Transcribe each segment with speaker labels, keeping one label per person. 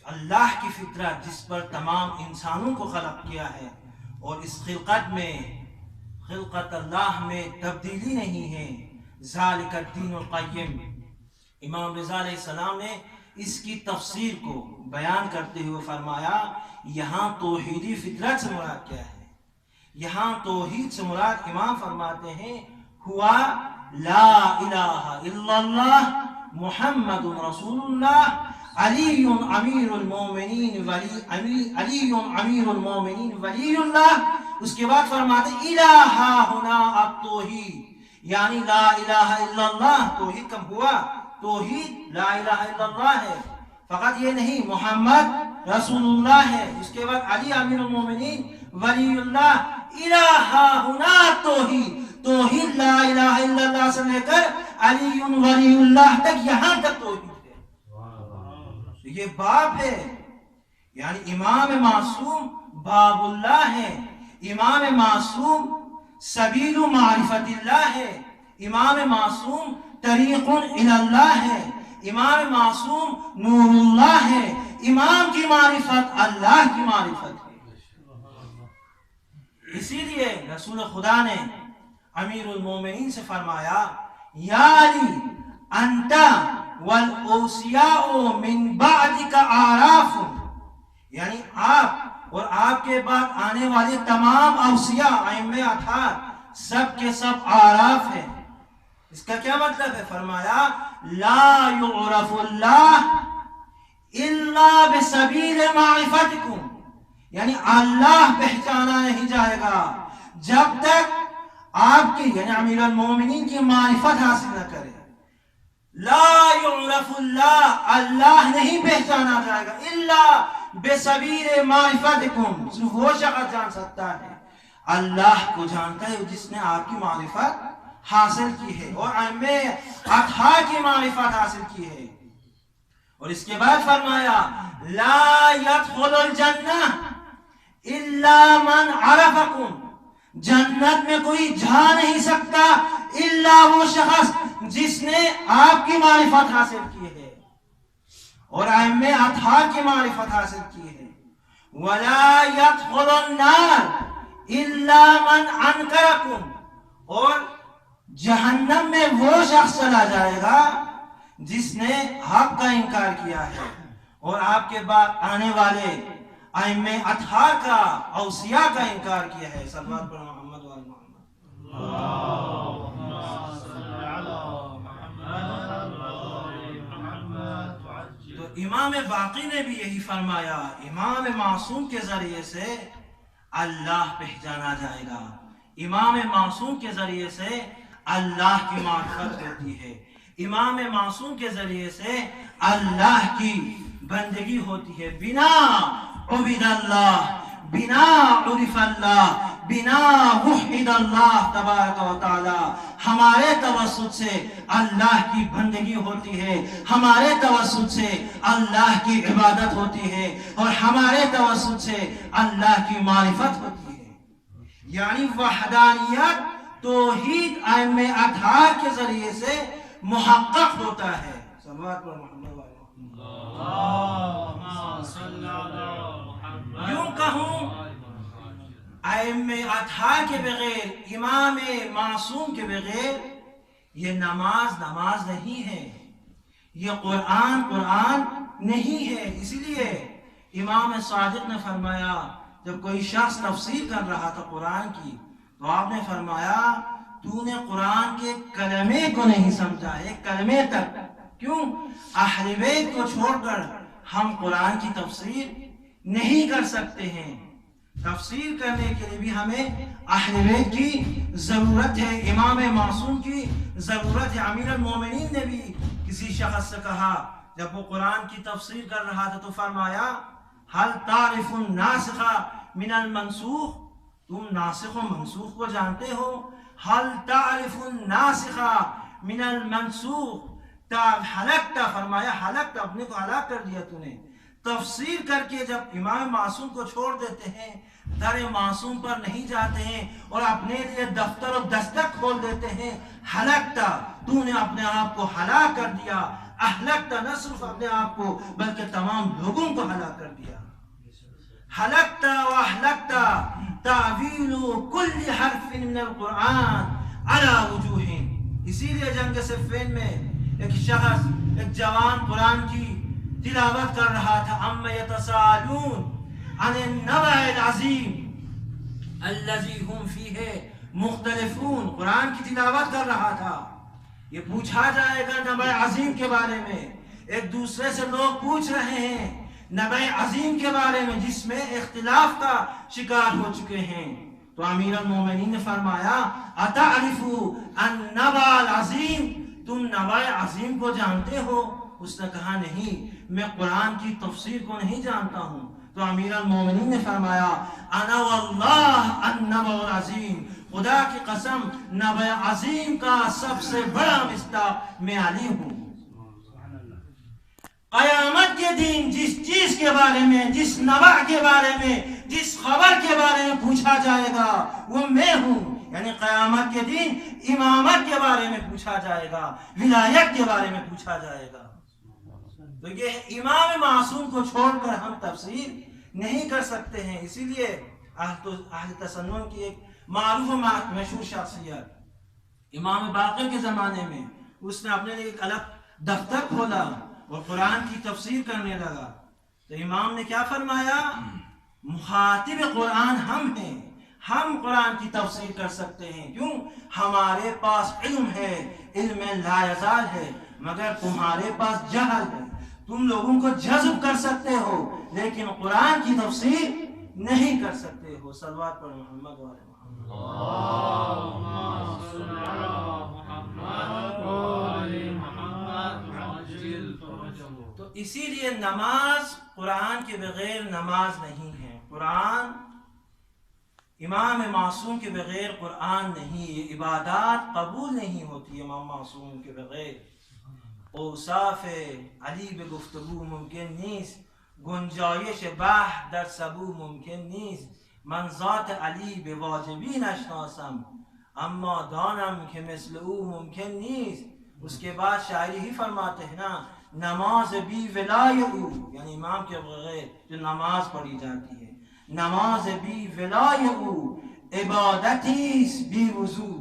Speaker 1: اللہ کی فطرت جس پر تمام انسانوں کو خلق کیا ہے، اور اس خلقت میں، خلقت اللہ میں تبدیلی نہیں ہے، ذالک الدین القیم۔ امام رضا علیہ السلام نے اس کی تفسیر کو بیان کرتے ہوئے فرمایا، یہاں توحیدی فطرت سے مراد کیا ہے؟ یہاں توحید سے مراد امام فرماتے ہیں ہوا لا الہ الا اللہ محمد رسول اللہ علی امیر المومنین ولی اللہ۔ اس کے بعد فرماتے الہ ہنا التوحید، یعنی لا الہ الا اللہ توحید کب ہوا؟ توحید لا الہ الا اللہ ہے، فقط یہ نہیں محمد رسول اللہ ہے، اس کے بعد علی امیر المومنین ولی اللہ، الہ ہنا توحید، توحید لا الہ الا اللہ سے لے کر علی ولی اللہ تک، یہاں تک توحید ہے۔ یہ باب ہے، یعنی امام معصوم باب اللہ ہے، امام معصوم سبیل معرفت اللہ ہے، امام معصوم طریق اللہ ہے، امام معصوم نور اللہ ہے، امام کی معرفت اللہ کی معرفت ہے۔ اسی لیے رسول خدا نے امیر المومنین سے فرمایا یا علی انت والاوصیاء من بعدک اعراف، یعنی آپ اور آپ کے بعد آنے والے تمام اوصیاء ائمہ اطہار سب کے سب اعراف ہیں۔ اس کا کیا مطلب ہے؟ فرمایا لا یعرف اللہ الا بسبیل معرفتکم، یعنی اللہ پہچانا نہیں جائے گا جب تک آپ کی یعنی امیر المومنین کی معرفت حاصل نہ کرے۔ لا یعرف اللہ، اللہ نہیں پہچانا جائے گا الا بسبیل معرفتکم، صرف وہ شخص جان سکتا ہے، اللہ کو جانتا ہے جس نے آپ کی معرفت حاصل کی ہے اور ائمہ اطہار کی معرفت حاصل کی ہے۔ اور اس کے بعد فرمایا لا يدخل الجنہ الا من عرفکم، جنت میں کوئی جا نہیں سکتا الا وہ شخص جس نے آپ کی معرفت حاصل کی ہے اور ائمہ اطہار کی معرفت حاصل کی ہے۔ ولا يدخل النار الا من انکرکم، اور جہنم میں وہ شخص چلا جائے گا جس نے آپ کا انکار کیا ہے اور آپ کے بعد آنے والے ائمہ اطہار کا، اوصیاء کا انکار کیا ہے۔ صلوات پر محمد و آل محمد۔ تو امام باقی نے بھی یہی فرمایا، امام معصوم کے ذریعے سے اللہ پہچانا جائے گا، امام معصوم کے ذریعے سے اللہ کی معرفت ہوتی ہے، امام معصوم کے ذریعے سے اللہ کی بندگی ہوتی ہے۔ بنا عبد اللہ، بنا عرف اللہ، بنا وحد اللہ تبارک و تعالی، ہمارے توسط سے اللہ کی بندگی ہوتی ہے، ہمارے توسط سے اللہ کی عبادت ہوتی ہے اور ہمارے توسط سے اللہ کی معرفت ہوتی ہے۔ یعنی وحدانیت توحید ائمہ اطہار کے ذریعے سے محقق ہوتا ہے۔ صلوات پر محمد و یوں کہوں ائمہ اطہار کے بغیر، امام معصوم کے بغیر یہ نماز نہیں ہے، یہ قرآن نہیں ہے۔ اسی لیے امام صادق نے فرمایا، جب کوئی شخص تفسیر کر رہا تھا قرآن کی تو آپ نے فرمایا تو نے قرآن کے کلمے کو نہیں سمجھا، ایک کلمے تک۔ کیوں؟ اہل بیت کو چھوڑ کر ہم قرآن کی تفسیر نہیں کر سکتے ہیں، تفسیر کرنے کے لیے بھی ہمیں اہل بیت کی ضرورت ہے، امام معصوم کی ضرورت ہے۔ امیر المومنین نے بھی کسی شخص سے کہا جب وہ قرآن کی تفسیر کر رہا تھا تو فرمایا حل تعرف الناسخ من المنسوخ، تم ناسخ و منسوخ کو جانتے ہو؟ حل تعرف الناسخ من المنسوخ ہلاکتا، فرمایا ہلاکتا، اپنے کو ہلاک کر دیا تو نے۔ تفسیر کر کے جب امام معصوم کو چھوڑ دیتے ہیں، در معصوم پر نہیں جاتے ہیں اور اپنے لیے دفتر و دستک کھول دیتے ہیں، ہلاکتا، تو نے اپنے آپ کو ہلاک کر دیا، اہلکت نہ صرف اپنے آپ کو بلکہ تمام لوگوں کو ہلاک کر دیا. ہلکت و اہلکت تعویل کل حرف من القرآن علی وجوہ. اسی لیے جنگ صفین میں ایک شخص، ایک جوان قرآن کی تلاوت کر رہا تھا. عما یتساءلون عن النبأ العظیم الذی هم فیہ مختلفون. قرآن کی تلاوت کر رہا تھا. یہ پوچھا جائے گا نبأ عظیم کے بارے میں. ایک دوسرے سے لوگ پوچھ رہے ہیں نبأ عظیم کے بارے میں جس میں اختلاف کا شکار ہو چکے ہیں. تو امیر المومنین نے فرمایا اتعرفوا النبأ العظیم، تم نبأ عظیم کو جانتے ہو؟ اس نے کہا نہیں، میں قرآن کی تفسیر کو نہیں جانتا ہوں. تو امیر المومنین نے فرمایا انا واللہ النبأ العظیم، خدا کی قسم نبأ عظیم کا سب سے بڑا مصداق میں علی ہوں. قیامت کے دن جس چیز کے بارے میں، جس نبأ کے بارے میں، جس خبر کے بارے میں پوچھا جائے گا وہ میں ہوں. یعنی قیامت کے دن امامت کے بارے میں پوچھا جائے گا، ولایت کے بارے میں پوچھا جائے گا. تو یہ امام معصوم کو چھوڑ کر ہم تفسیر نہیں کر سکتے ہیں. اسی لیے اہل تسنن کی ایک معروف و مشہور شخصیت امام باقر کے زمانے میں، اس نے اپنے لیے ایک الگ دفتر کھولا اور قرآن کی تفسیر کرنے لگا. تو امام نے کیا فرمایا؟ مخاطب قرآن ہم ہیں، ہم قرآن کی تفسیر کر سکتے ہیں. کیوں؟ ہمارے پاس علم ہے، علم لا یزال ہے، مگر تمہارے پاس جہل ہے. تم لوگوں کو جذب کر سکتے ہو لیکن قرآن کی تفسیر نہیں کر سکتے ہو. صلوات پر محمد و آل محمد. اللہم صل علی محمد و آل محمد عجل فرجہ. تو اسی لیے نماز قرآن کے بغیر نماز نہیں ہے. قرآن امام معصوم کے بغیر قرآن نہیں. یہ عبادات قبول نہیں ہوتی امام معصوم کے بغیر. اوصاف علی به گفتگو ممکن نیست، گنجایش بحث در سبو ممکن نیست. من ذات علی به واجبی نشناسم اما دانم که مثل او ممکن نیست. اس کے بعد شاعری ہی فرماتے ہیں نا، نماز بی ولای او، یعنی امام کے بغیر جو نماز پڑھی جاتی ہے، نماز بی ولای او عبادتیس بی وضو.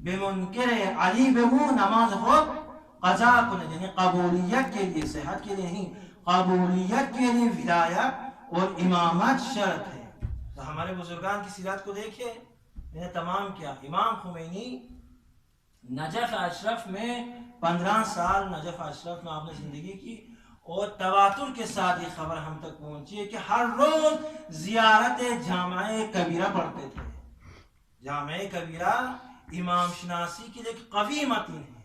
Speaker 1: به منکر علی به او نماز خود قضا کنه، یعنی قبولیت کے لیے، صحت کے لیے نہیں، قبولیت کے لیے ولایت اور امامت شرط ہے. تو ہمارے بزرگان کی سیرت کو دیکھیں، انہیں تمام کیا. امام خمینی نجف اشرف میں 15 سال نجف اشرف میں آپ نے زندگی کی، اور تواتر کے ساتھ یہ خبر ہم تک پہنچی ہے کہ ہر روز زیارت جامع کبیرہ پڑھتے تھے. جامع کبیرہ امام شناسی کے لیے ایک قوی متن ہے.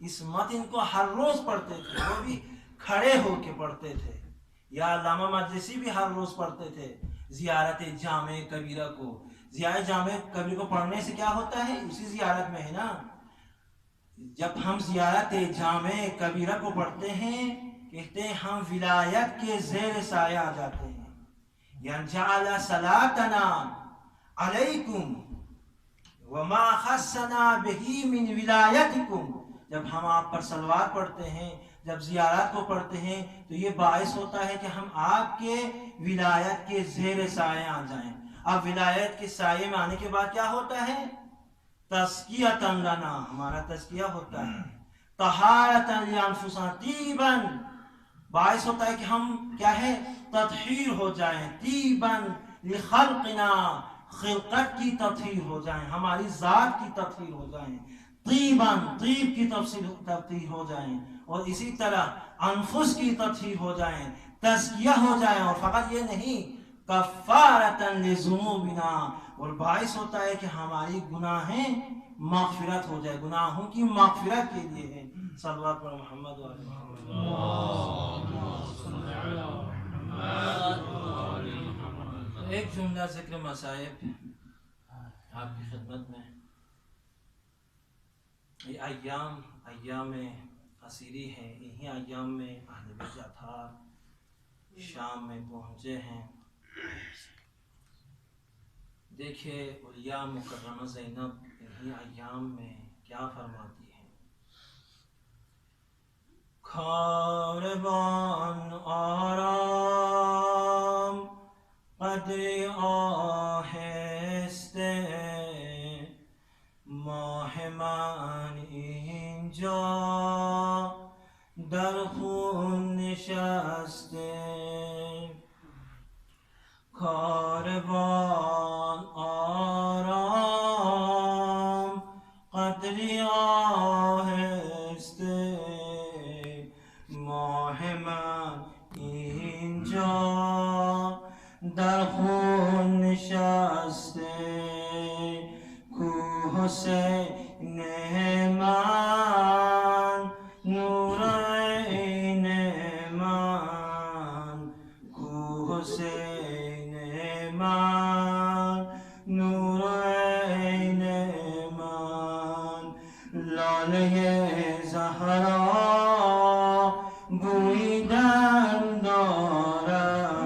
Speaker 1: اس متن کو ہر روز پڑھتے تھے، وہ بھی کھڑے ہو کے پڑھتے تھے. یا علامہ مجلسی بھی ہر روز پڑھتے تھے زیارت جامع کبیرہ کو. زیارت جامع کبیرہ کو پڑھنے سے کیا ہوتا ہے؟ اسی زیارت میں ہے نا. جب ہم زیارت جامع کبیرہ کو پڑھتے ہیں کہتے ہیں ہم ولایت کے زیر سایہ آ جاتے ہیں. یعنی جعل صلاتنا علیکم وما خصنا بہی من ولایتکم. جب ہم آپ پر صلوات پڑھتے ہیں، جب زیارت کو پڑھتے ہیں تو یہ باعث ہوتا ہے کہ ہم آپ کے ولایت کے زیر سائے آ جائیں. اب ولایت کے سائے میں آنے کے بعد کیا ہوتا ہے؟ تزکیۃ لنا، ہمارا تزکیہ ہوتا ہے. طہارۃ لانفسنا، طیبا، باعث ہوتا ہے کہ ہم کیا ہے؟ تطہیر ہو جائیں. طیبا لخلقنا، خلقت کی تطہیر ہو جائیں، ہماری ذات کی تطہیر ہو جائیں. طیباً، طیب کی تطہیر ہو جائیں، اور اسی طرح انفس کی تطہیر ہو جائیں، تزکیہ ہو جائیں. اور فقط یہ نہیں، کفارۃ لذنوبنا، اور باعث ہوتا ہے کہ ہماری گناہیں مغفرت ہو جائے، گناہوں کی مغفرت کے لیے ہے. صلوات پر محمد و آل محمد. ایک جملہ ذکر مصائب آپ کی خدمت میں. یہ ایام اسیری ہیں. انہی ایام میں اہل بیت اطہار شام میں پہنچے ہیں. دیکھے اولیاء مکرمہ زینب انہی ایام میں کیا فرماتی ہیں. کاروان آرام قدری آهسته ماه من اینجا در خون نشسته کاروان آرام قدری آهسته ماه من اینجا در خون نشسته کو حسین من نور عین من کو حسین من نور عین من لاله زهرا بوی دم دارد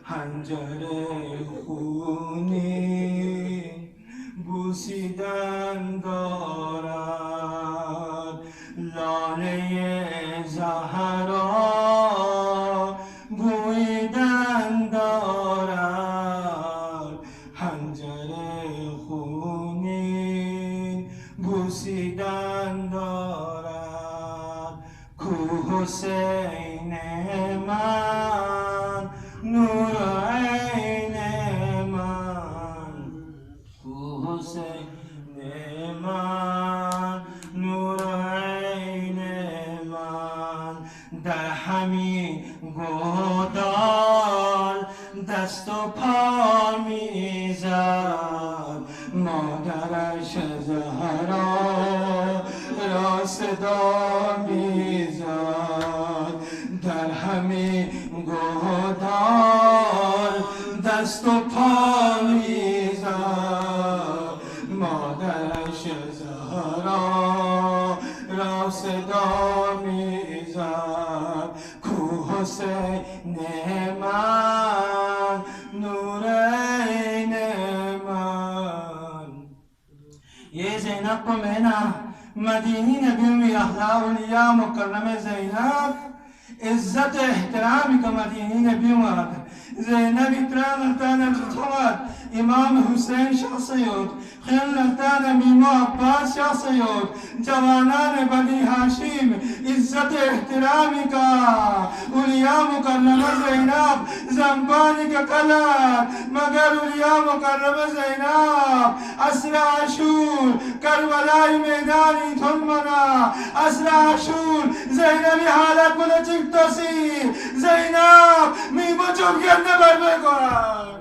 Speaker 1: حنجر خونین بوسیدن دارد لاله زهرا بویدن دارد حنجر خونین بوسیدن دارد کو حسین من نور عین من کو حسین من نور عین من در همین گودال دست و پا میزد مادرش زهرا را صدا میزد در همین گودال دست و پا میزد مادرش زهرا را صدا میزد کو حسین من نور عین من یہ زینب کو مینا مدینی نبی میں احلا اولیاء مکرم زینب عزت احترامی کا مدینی نبی میں زینب اکرام اختانا جتوات امام حسین شخصیت خیل اختانا میما عباس شخصیت جوانان بنی ہاشم عزت احترامی کا اولیاء مکرم زینب زنبانی کا کلر مگر اولیاء مکرم زینب عصر عاشور کربلائی میدانی تلمنا عصر عاشور زینبی حالت منا چکتا سی زینب میما چوب گرنے بر بگوار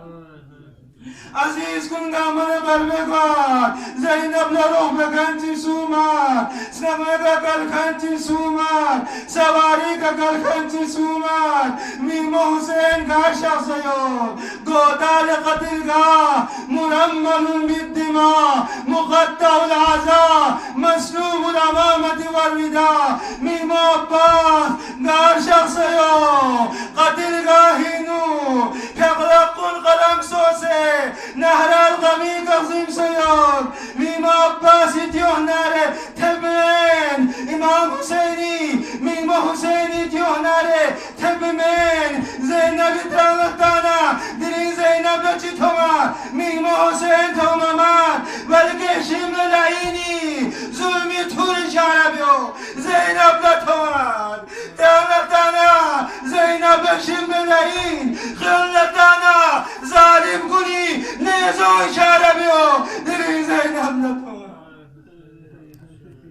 Speaker 1: عزیز کنگا من بر بگوار زینب لروح بکنچی سومار سنمه کا کلکنچی سومار سواری کا کلکنچی سومار میما حسین کا شخصیت گودال قتلگاہ مرمل بالدماء مقطع العزاء مسلوب الامامة والرداء میما عباس گار شخصیت قتلگاہی نور پھغلق القلم سوسے نهر الغمی قضیم سیاد میما عباسی تیوهناره تبمن امام حسینی میما حسینی تیوهناره تبمن زینب ترانتانا دری زینب لچی تومد میما حسین توممد بلکه شمل لعینی ظلمی طور شعربیو زینب لتومد ترانتانا زینب شمل لعین خلتانا ظالم کنی نیزو اشاره بیو دری زینب نتومد